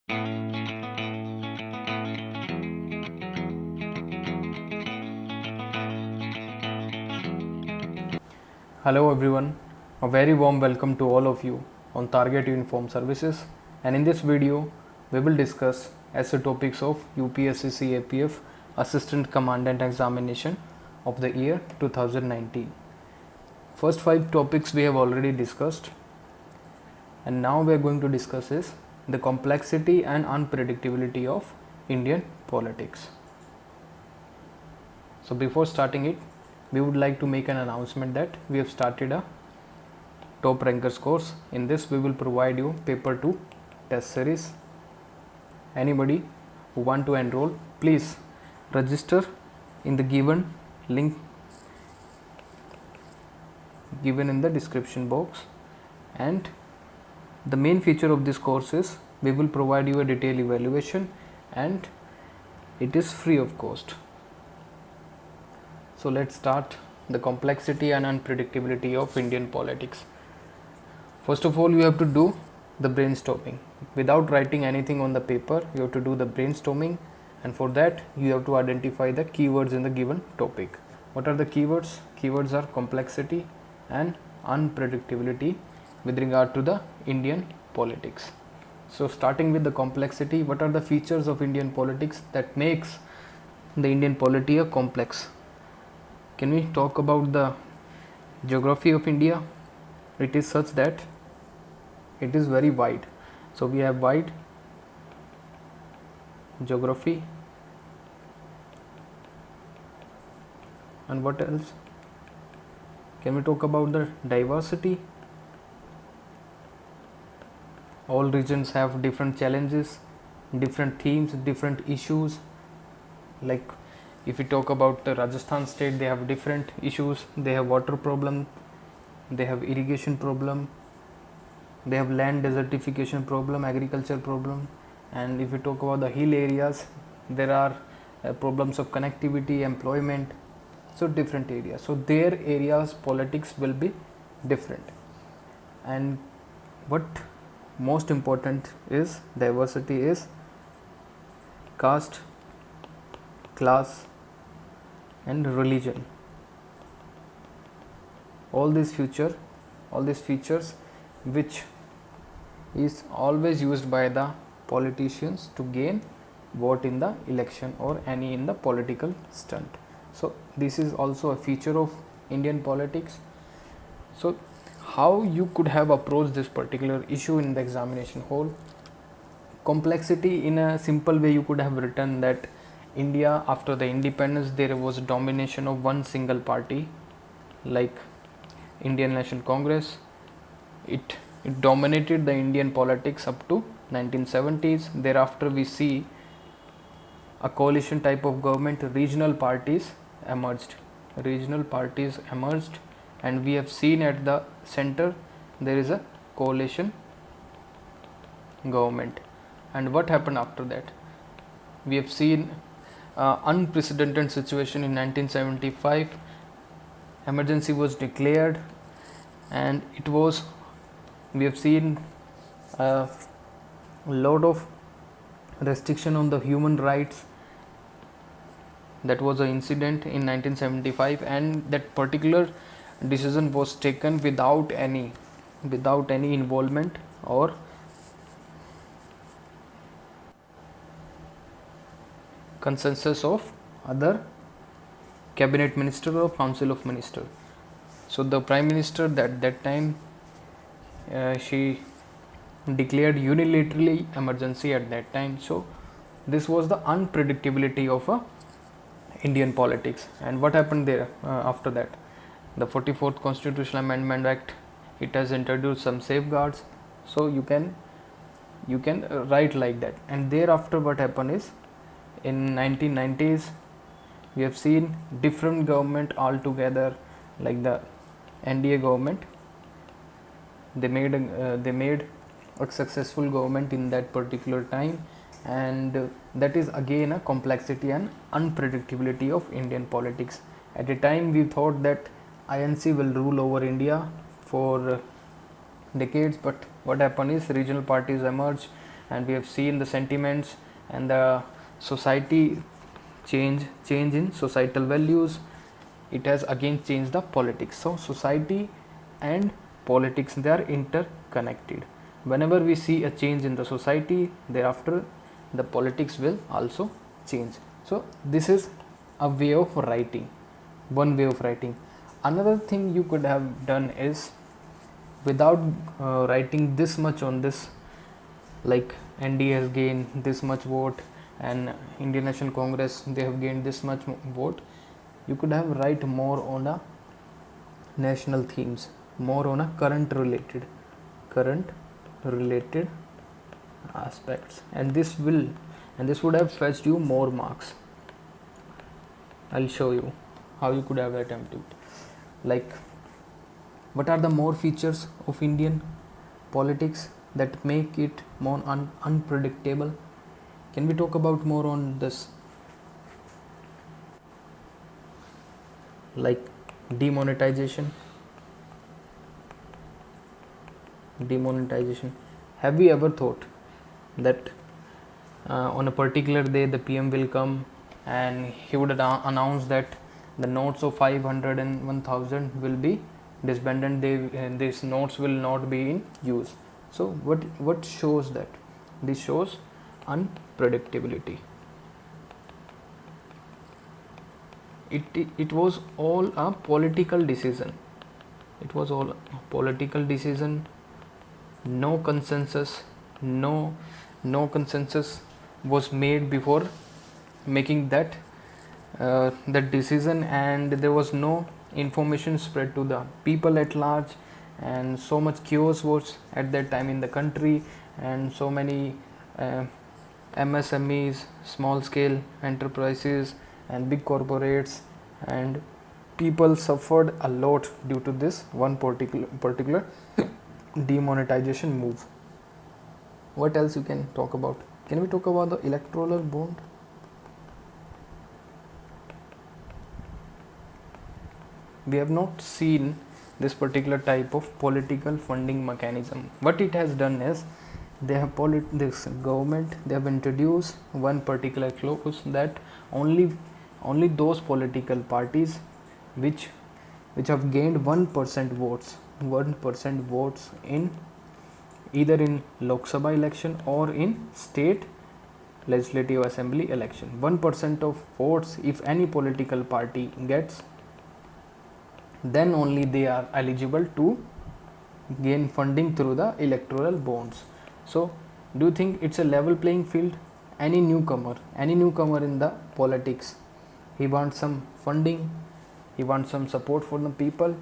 Hello everyone, a very warm welcome to all of you on Target Uniform Services, and in this video we will discuss essay topics of UPSC CAPF Assistant Commandant Examination of the year 2019. First 5 topics we have already discussed, and now we are going to discuss is the complexity and unpredictability of Indian politics. So before starting it, we would like to make an announcement that we have started a top rankers course. In this we will provide you paper 2 test series. Anybody who want to enroll, please register in the given link given in the description box. And the main feature of this course is we will provide you a detailed evaluation and it is free of cost. So let's start the complexity and unpredictability of Indian politics. First of all, you have to do the brainstorming. Without writing anything on the paper, you have to do the brainstorming, and for that you have to identify the keywords in the given topic. What are the keywords? Keywords are complexity and unpredictability with regard to the Indian politics. So starting with the complexity, what are the features of Indian politics that makes the Indian polity a complex? Can we talk about the geography of India? It is such that it is very wide. So we have wide geography, and what else? Can we talk about the diversity? All regions have different challenges, different themes, different issues. Like if we talk about the Rajasthan state, they have different issues. They have water problem, they have irrigation problem, they have land desertification problem, agriculture problem. And if we talk about the hill areas, there are problems of connectivity, employment, so different areas. So their areas politics will be different. And what most important is diversity is caste, class and religion. All these features which is always used by the politicians to gain vote in the election or any in the political stunt. So this is also a feature of Indian politics. So how you could have approached this particular issue in the examination hall? Complexity, in a simple way, you could have written that India, after the independence, there was a domination of one single party, like Indian National Congress. It dominated the Indian politics up to 1970s. Thereafter, we see a coalition type of government. Regional parties emerged, and we have seen at the center there is a coalition government. And what happened after that? We have seen unprecedented situation in 1975. Emergency was declared, and we have seen a lot of restriction on the human rights. That was an incident in 1975, and that particular decision was taken without any involvement or consensus of other cabinet minister or council of minister. So the prime minister that time she declared unilaterally emergency at that time. So this was the unpredictability of a Indian politics. And what happened there after that? The 44th Constitutional Amendment Act, it has introduced some safeguards. So you can write like that. And thereafter what happened is, in 1990s we have seen different government altogether, like the NDA government. They made a successful government in that particular time, and that is again a complexity and unpredictability of Indian politics. At a time we thought that INC will rule over India for decades, but what happened is regional parties emerged, and we have seen the sentiments and the society change in societal values. It has again changed the politics. So society and politics, they are interconnected. Whenever we see a change in the society, thereafter the politics will also change. So this is a way of writing, one way of writing. Another thing you could have done is, without writing this much on this, like ND has gained this much vote and Indian National Congress, they have gained this much vote, you could have write more on a national themes, more on a current related aspects, and this would have fetched you more marks. I'll show you how you could have attempted. Like, what are the more features of Indian politics that make it more unpredictable? Can we talk about more on this? Like demonetization. Have we ever thought that on a particular day the PM will come and he would announce that the notes of 500 and 1000 will be disbanded, these notes will not be in use? So what shows that? This shows unpredictability. It was all a political decision. No consensus was made before making that decision, and there was no information spread to the people at large, and so much chaos was at that time in the country, and so many MSMEs, small scale enterprises and big corporates and people suffered a lot due to this one particular demonetization move. What else you can talk about? Can we talk about the electoral bond? We have not seen this particular type of political funding mechanism. What it has done is, this government, they have introduced one particular clause that only those political parties which have gained 1% votes in either in Lok Sabha election or in state legislative assembly election. 1% of votes if any political party gets, then only they are eligible to gain funding through the electoral bonds. So do you think it's a level playing field? Any newcomer in the politics, he wants some funding, he wants some support for the people,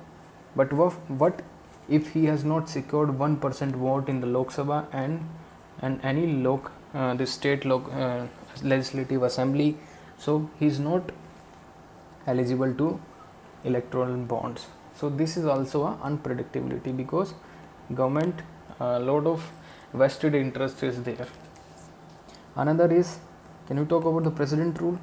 but what if he has not secured 1% vote in the Lok Sabha and any the state legislative assembly? So he is not eligible to electoral bonds. So this is also a unpredictability, because government lot of vested interest is there. Another is, can you talk about the president rule?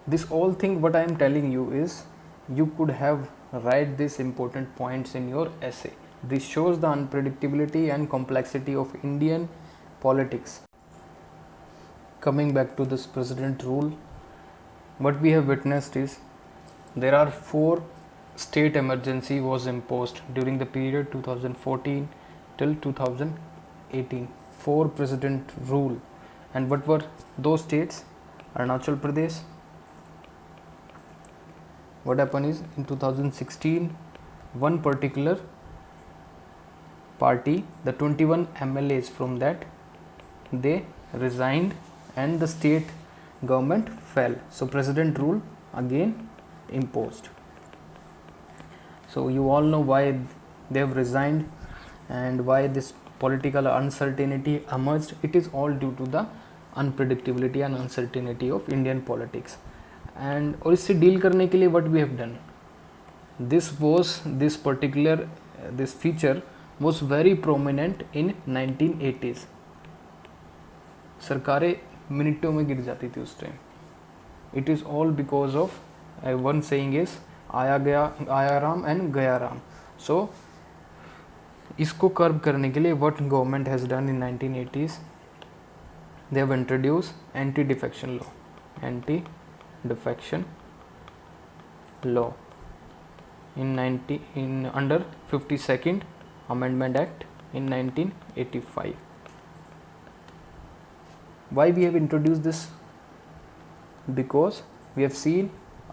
This all thing what I am telling you is, you could have write these important points in your essay. This shows the unpredictability and complexity of Indian politics. Coming back to this president rule, what we have witnessed is, there are 4 state emergency was imposed during the period 2014 till 2018. 4 president rule. And what were those states? Arunachal Pradesh. What happened is, in 2016, one particular party, the 21 MLAs from that, they resigned and the state government fell. So president rule again imposed. So you all know why they have resigned and why this political uncertainty emerged. It is all due to the unpredictability and uncertainty of Indian politics. And और इससे deal करने के लिए what we have done, this feature was very prominent in 1980s. सरकारें मिनटों में गिर जाती थी उस time. It is all because of one saying is, आया राम and गया राम. So इसको कर्ब करने के लिए what government has done in 1980s, they have introduced anti defection law in under 52nd Amendment Act in 1985. Why we have introduced this? Because we have seen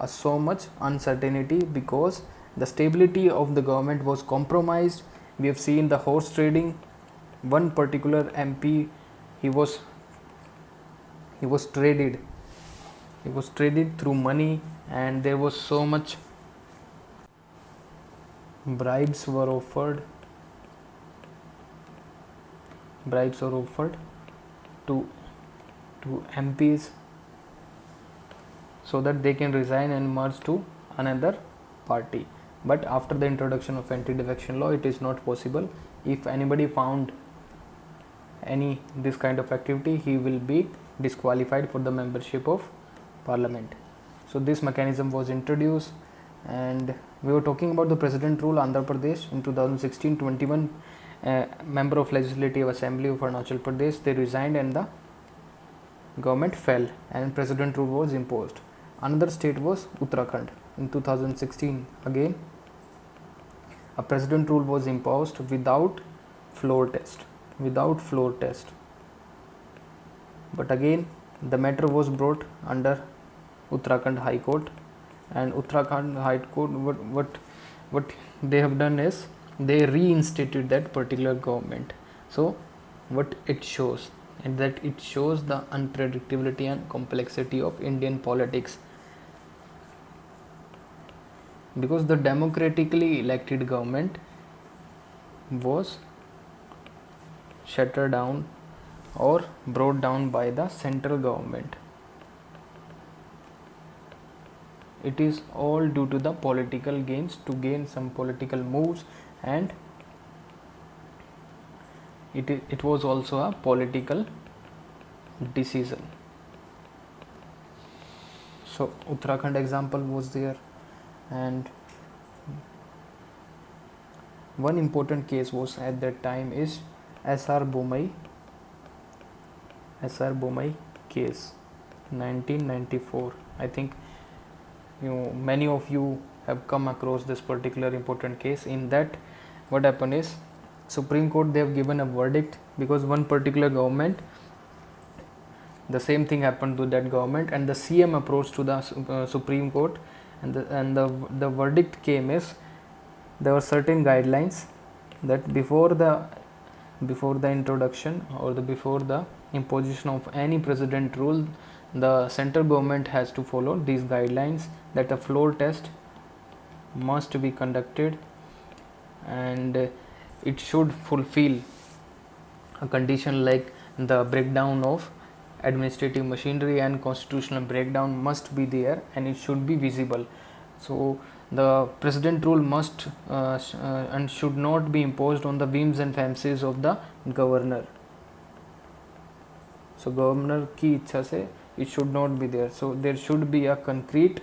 so much uncertainty, because the stability of the government was compromised. We have seen the horse trading. One particular MP, he was traded through money, and there was so much bribes were offered to MPs so that they can resign and merge to another party. But after the introduction of anti-defection law, it is not possible. If anybody found any this kind of activity, he will be disqualified for the membership of parliament. So this mechanism was introduced. And we were talking about the president rule. Andhra Pradesh in 2016, 21 member of Legislative Assembly of Arunachal Pradesh, they resigned and the government fell and president rule was imposed. Another state was Uttarakhand. In 2016, again a president rule was imposed without floor test. But again the matter was brought under Uttarakhand High Court, and Uttarakhand High Court, what they have done is they reinstated that particular government. So what it shows, and that it shows the unpredictability and complexity of Indian politics, because the democratically elected government was shut down or brought down by the central government. It is all due to the political gains, to gain some political moves, and it was also a political decision. So Uttarakhand example was there, and one important case was at that time is SR Bomai case, 1994. I think many of you have come across this particular important case. In that, what happened is Supreme Court, they have given a verdict because one particular government, the same thing happened to that government, and the CM approached to the Supreme Court, and the verdict came is there were certain guidelines that before the introduction or before the imposition of any president rule, the central government has to follow these guidelines, that a floor test must be conducted, and it should fulfill a condition like the breakdown of administrative machinery and constitutional breakdown must be there, and it should be visible. So the president rule must and should not be imposed on the whims and fancies of the governor. So governor की इच्छा से it should not be there. So there should be a concrete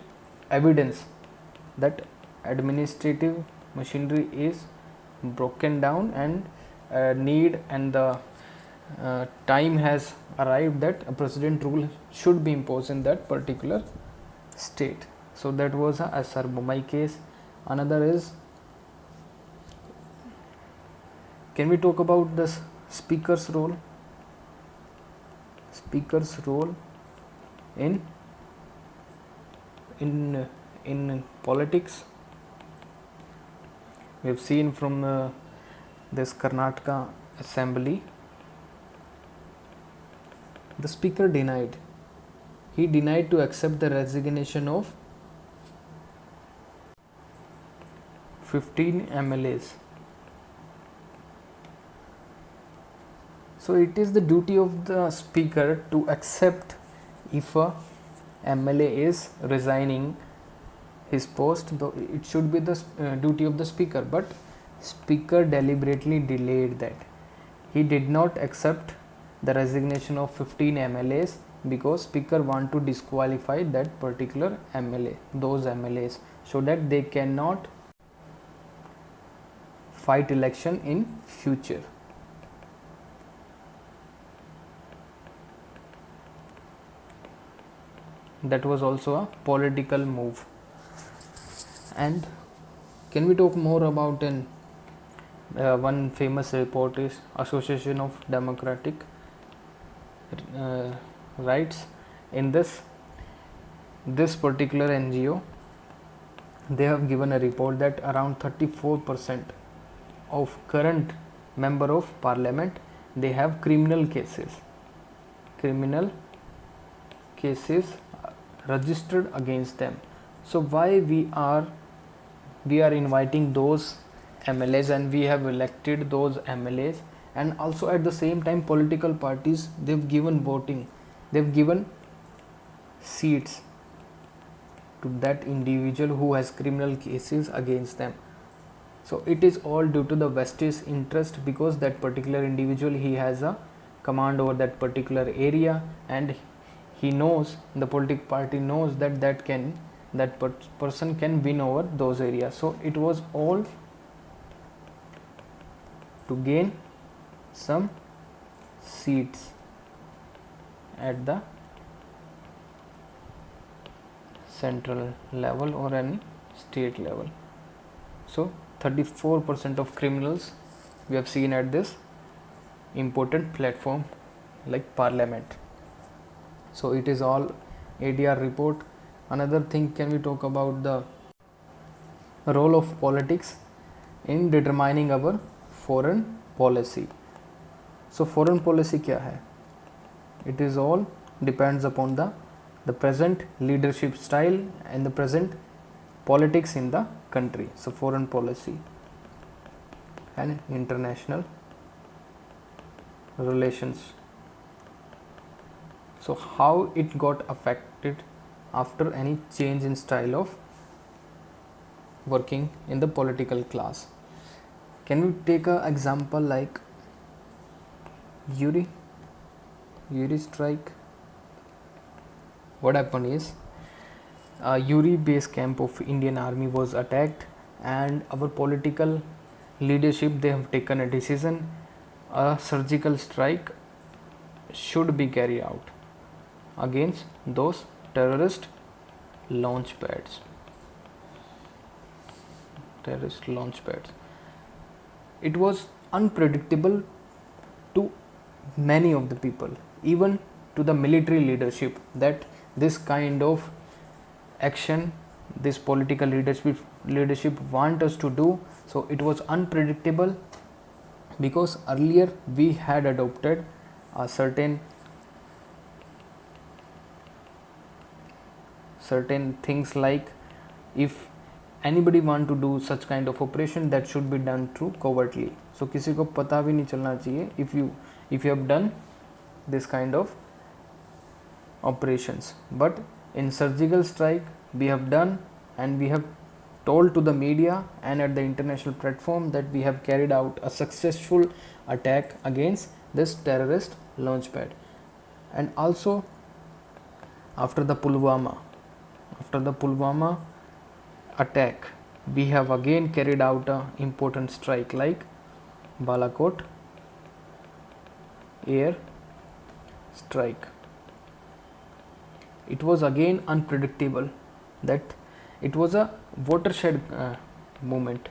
evidence that administrative machinery is broken down, and need and the time has arrived that a president rule should be imposed in that particular state. So that was a SR Bomai case. Another is, can we talk about this speaker's role? Speaker's role in politics. We have seen from this Karnataka assembly, the speaker denied. He denied to accept the resignation of 15 MLAs. So it is the duty of the speaker to accept if a MLA is resigning his post, though it should be the duty of the speaker, but speaker deliberately delayed that. He did not accept the resignation of 15 MLAs because speaker want to disqualify that particular MLA, those MLAs, so that they cannot fight election in future. That was also a political move. And can we talk more about one famous report is Association of Democratic Rights. In this particular NGO, they have given a report that around 34% of current member of parliament, they have criminal cases registered against them. So why we are inviting those MLAs, and we have elected those MLAs, and also at the same time political parties, they've given voting, they've given seats to that individual who has criminal cases against them. So it is all due to the vested interest, because that particular individual, he has a command over that particular area, and he knows, the political party knows that person can win over those areas. So it was all to gain some seats at the central level or any state level. So 34% of criminals we have seen at this important platform like parliament. So it is all ADR report. Another thing, can we talk about the role of politics in determining our foreign policy? So foreign policy क्या है? It is all depends upon the present leadership style and the present politics in the country. So foreign policy and international relations. So how it got affected after any change in style of working in the political class. Can we take an example like Uri strike? What happened is Uri base camp of Indian Army was attacked, and our political leadership, they have taken a decision, a surgical strike should be carried out against those terrorist launch pads. It was unpredictable to many of the people, even to the military leadership, that this kind of action this political leadership want us to do. So it was unpredictable, because earlier we had adopted a certain things, like if anybody want to do such kind of operation, that should be done through covertly. So किसी को पता भी नहीं चलना चाहिए if you have done this kind of operations. But in surgical strike we have done, and we have told to the media and at the international platform that we have carried out a successful attack against this terrorist launchpad. And also after the Pulwama attack, we have again carried out a important strike like Balakot air strike. It was again unpredictable, that it was a watershed movement.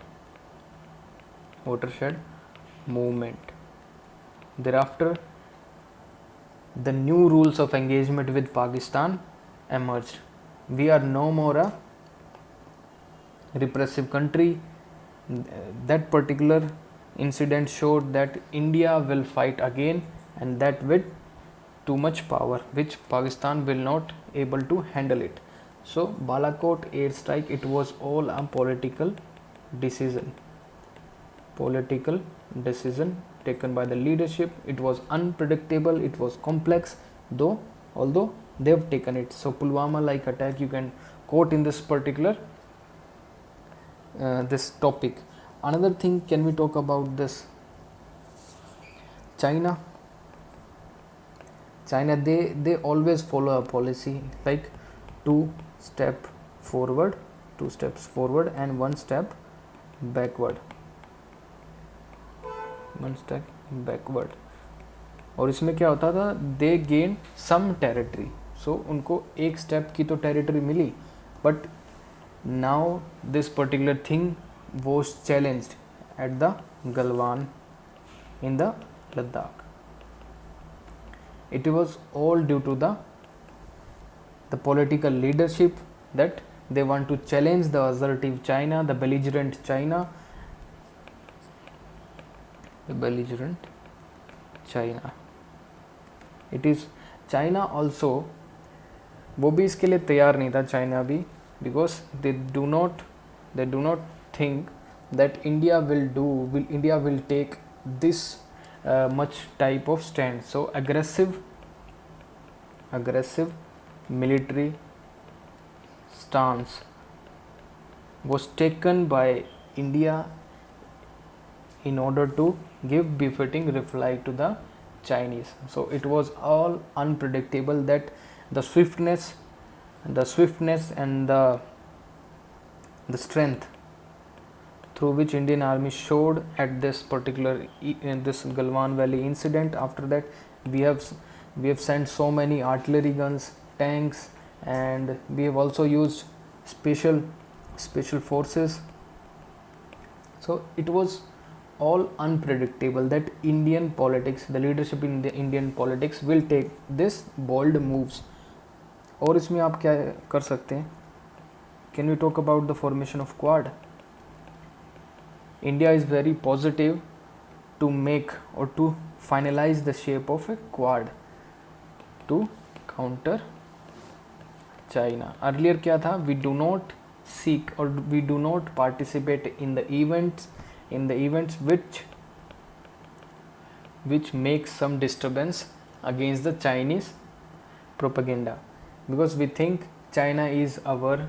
Thereafter, the new rules of engagement with Pakistan emerged. We are no more a repressive country. That particular incident showed that India will fight again, and that with too much power, which Pakistan will not able to handle it. So Balakot airstrike, it was all a political decision taken by the leadership. It was unpredictable, it was complex, although they have taken it. So Pulwama like attack you can quote in this particular this topic. Another thing, can we talk about this China, they always follow a policy like 2 steps forward and 1 step backward. One step backward. और इसमें क्या होता था, दे gain some territory, सो उनको एक step की तो territory मिली, but now this particular thing was challenged at the Galwan in the Ladakh. It was all due to the political leadership that they want to challenge the assertive China, the belligerent China, It is China also, वो भी इसके लिए तैयार नहीं था China भी, because they do not think that India will take this much type of stand. So aggressive military stance was taken by India in order to give befitting reply to the Chinese. So it was all unpredictable, that the swiftness and the strength through which Indian army showed at this particular in this Galwan Valley incident. After that, we have sent so many artillery guns, tanks, and we have also used special forces. So it was all unpredictable that Indian politics, the leadership in the Indian politics will take this bold moves. और इसमें आप क्या कर सकते हैं? Can we talk about the formation of Quad? India is very positive to make or to finalize the shape of a Quad to counter China. Earlier क्या था? We do not seek or we do not participate in the events which make some disturbance against the Chinese propaganda, because we think China is our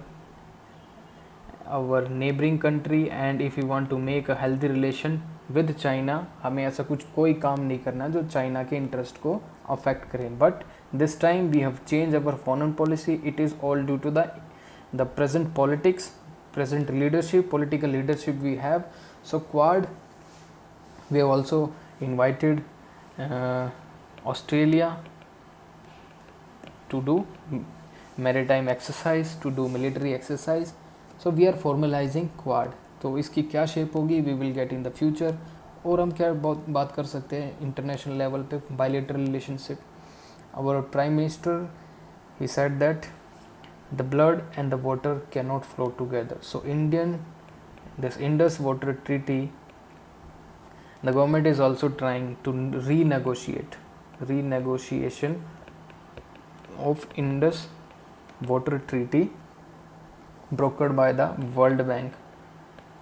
neighboring country, and if we want to make a healthy relation with China, हमें ऐसा कुछ कोई काम नहीं करना जो China के interest को अफेक्ट करे. But this time we have change our foreign policy. It is all due to the present politics, present leadership, political leadership we have. So Quad, we have also invited Australia to do maritime exercise, to do military exercise. So we are formalizing Quad. तो इसकी क्या shape होगी, we will get in the future. और हम क्या बात कर सकते हैं इंटरनेशनल लेवल पे, bilateral relationship. Our Prime Minister, he said that the blood and the water cannot flow together. So this Indus Water Treaty, the government is also trying to renegotiation of Indus Water Treaty brokered by the World Bank.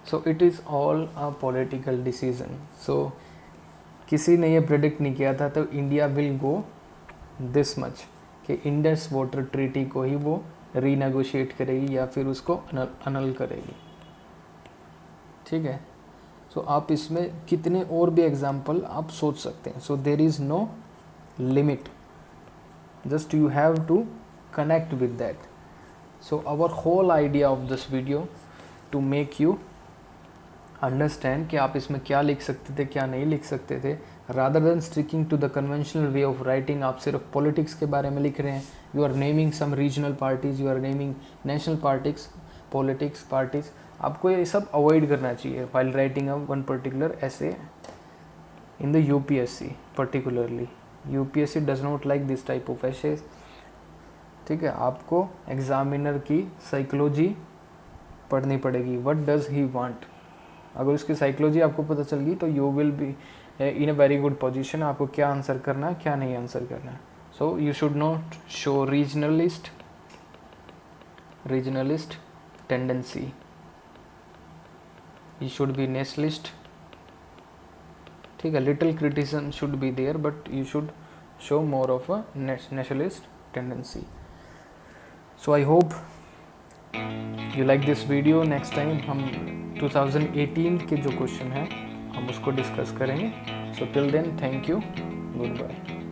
So it is all a political decision. So किसी ने ये predict नहीं किया था, तो India will go this much कि Indus water treaty को ही वो रीनेगोशिएट करेगी या फिर उसको अनल करेगी. ठीक है. सो आप इसमें कितने और भी एग्जाम्पल आप सोच सकते हैं. So there is no limit, just you have to connect with that. So our whole idea of this video to make you understand कि आप इसमें क्या लिख सकते थे, क्या नहीं लिख सकते थे, rather than sticking to the conventional way of writing. आप सिर्फ politics के बारे में लिख रहे हैं, you are naming some regional parties, you are naming national politics parties. आपको ये सब avoid करना चाहिए while writing a one particular essay in the UPSC particularly. UPSC does not like this type of essays. ठीक है. आपको examiner की psychology पढ़नी पड़ेगी. What does he want. अगर उसकी साइकोलॉजी आपको पता चल गई तो you will be in a very good position. आपको क्या आंसर करना है, क्या नहीं आंसर करना है. So you should not show regionalist tendency. You should be nationalist. ठीक है. Little criticism should be there, but you should show more of a nationalist tendency. So I hope you like this video. Next time हम 2018 के जो question हैं हम उसको discuss करेंगे. So till then, thank you. Goodbye.